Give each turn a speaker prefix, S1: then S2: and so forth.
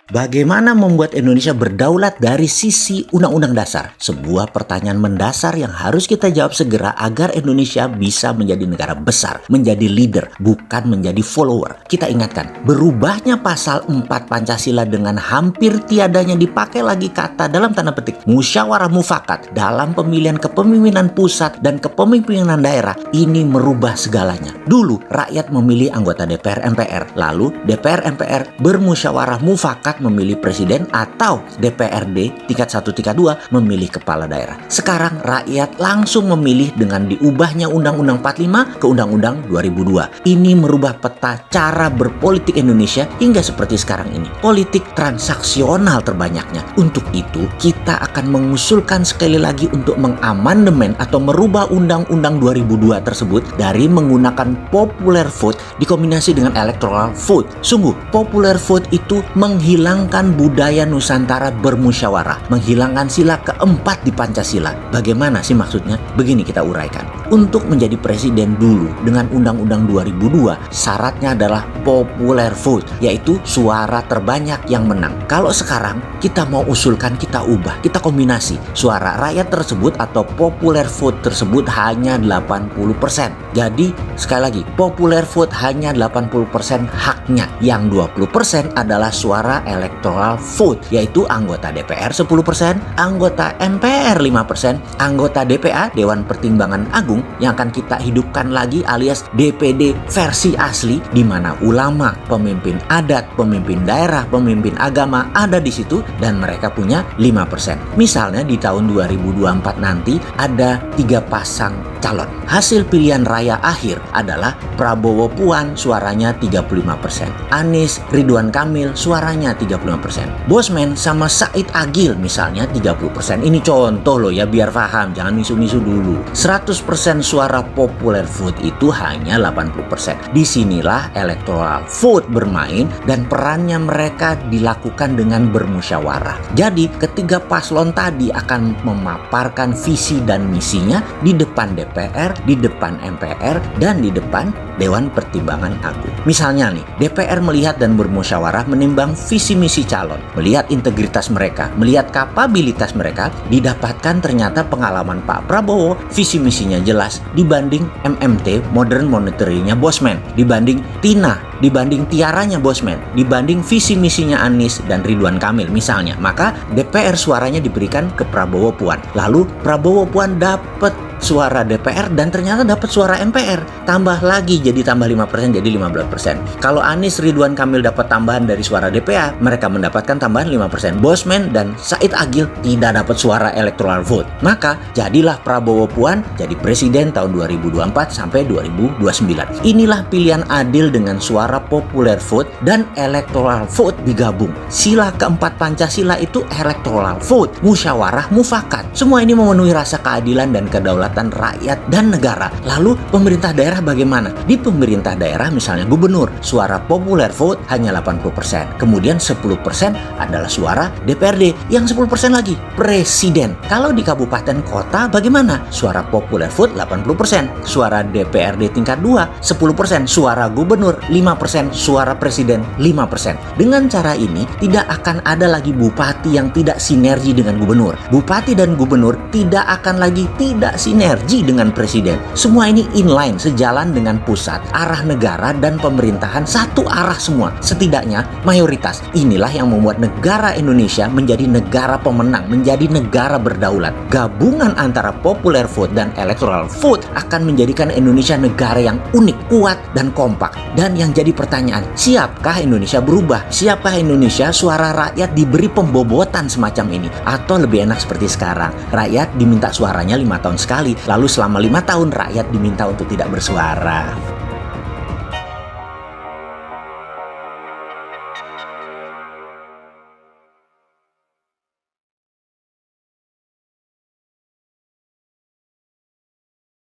S1: Bagaimana membuat Indonesia berdaulat dari sisi undang-undang dasar? Sebuah pertanyaan mendasar yang harus kita jawab segera agar Indonesia bisa menjadi negara besar, menjadi leader, bukan menjadi follower. Kita ingatkan, berubahnya pasal 4 Pancasila dengan hampir tiadanya dipakai lagi kata dalam tanda petik musyawarah mufakat dalam pemilihan kepemimpinan pusat dan kepemimpinan daerah ini merubah segalanya. Dulu rakyat memilih anggota DPR MPR, lalu DPR MPR bermusyawarah mufakat memilih presiden atau DPRD tingkat 1 tingkat 2 memilih kepala daerah. Sekarang rakyat langsung memilih dengan diubahnya Undang-Undang 45 ke Undang-Undang 2002. Ini merubah peta cara berpolitik Indonesia hingga seperti sekarang ini. Politik transaksional terbanyaknya. Untuk itu kita akan mengusulkan sekali lagi untuk mengamandemen atau merubah Undang-Undang 2002 tersebut dari menggunakan popular vote dikombinasi dengan electoral vote. Sungguh, popular vote itu menghilangkan budaya Nusantara bermusyawarah, menghilangkan sila keempat di Pancasila. Bagaimana sih maksudnya? Begini kita uraikan. Untuk menjadi presiden dulu dengan Undang-Undang 2002, syaratnya adalah popular vote, yaitu suara terbanyak yang menang. Kalau sekarang kita mau usulkan, kita ubah, kita kombinasi. Suara rakyat tersebut atau popular vote tersebut hanya 80%. Jadi sekali lagi, popular vote hanya 80% haknya. Yang 20% adalah suara electoral vote, yaitu anggota DPR 10%, anggota MPR 5%, anggota DPA Dewan Pertimbangan Agung yang akan kita hidupkan lagi alias DPD versi asli, di mana ulama, pemimpin adat, pemimpin daerah, pemimpin agama ada di situ dan mereka punya 5%. Misalnya di tahun 2024 nanti ada 3 pasang calon. Hasil pilihan raya akhir adalah Prabowo Puan suaranya 35%, Anies Ridwan Kamil suaranya 35%, Bosman sama Said Agil misalnya 30%. Ini contoh loh ya, biar paham, jangan misu-misu dulu. 100% suara popular vote itu hanya 80%. Disinilah electoral vote bermain dan perannya mereka dilakukan dengan bermusyawarah. Jadi ketiga paslon tadi akan memaparkan visi dan misinya di depan DPR, di depan MPR, dan di depan Dewan Pertimbangan Agung. Misalnya nih, DPR melihat dan bermusyawarah menimbang visi misi calon, melihat integritas mereka, melihat kapabilitas mereka, didapatkan ternyata pengalaman Pak Prabowo, visi misinya jelas dibanding MMT, modern monetary-nya Bosman, dibanding Tina, dibanding tiaranya Bosman, dibanding visi misinya Anies dan Ridwan Kamil misalnya. Maka DPR suaranya diberikan ke Prabowo Puan. Lalu Prabowo Puan dapat suara DPR dan ternyata dapat suara MPR. Tambah lagi jadi tambah 5% jadi 15%. Kalau Anies Ridwan Kamil dapat tambahan dari suara DPA, mereka mendapatkan tambahan 5%. Bosman dan Said Agil tidak dapat suara electoral vote. Maka jadilah Prabowo Puan jadi presiden tahun 2024 sampai 2029. Inilah pilihan adil dengan suara popular vote dan electoral vote digabung. Sila keempat Pancasila itu electoral vote, musyawarah mufakat. Semua ini memenuhi rasa keadilan dan kedaulatan rakyat dan negara. Lalu pemerintah daerah bagaimana? Di pemerintah daerah misalnya gubernur, suara popular vote hanya 80%. Kemudian 10% adalah suara DPRD, yang 10% lagi presiden. Kalau di kabupaten kota bagaimana? Suara popular vote 80%, suara DPRD tingkat 2 10%, suara gubernur 5%, suara presiden 5%. Dengan cara ini tidak akan ada lagi bupati yang tidak sinergi dengan gubernur. Bupati dan gubernur tidak akan lagi tidak sinergi dengan presiden. Semua ini inline, sejalan dengan pusat, arah negara dan pemerintahan satu arah semua. Setidaknya mayoritas. Inilah yang membuat negara Indonesia menjadi negara pemenang, menjadi negara berdaulat. Gabungan antara popular vote dan electoral vote akan menjadikan Indonesia negara yang unik, kuat dan kompak. Dan yang jadi pertanyaan, siapkah Indonesia berubah? Siapkah Indonesia suara rakyat diberi pembobotan semacam ini? Atau lebih enak seperti sekarang, rakyat diminta suaranya 5 tahun sekali, lalu selama 5 tahun rakyat diminta untuk tidak bersuara.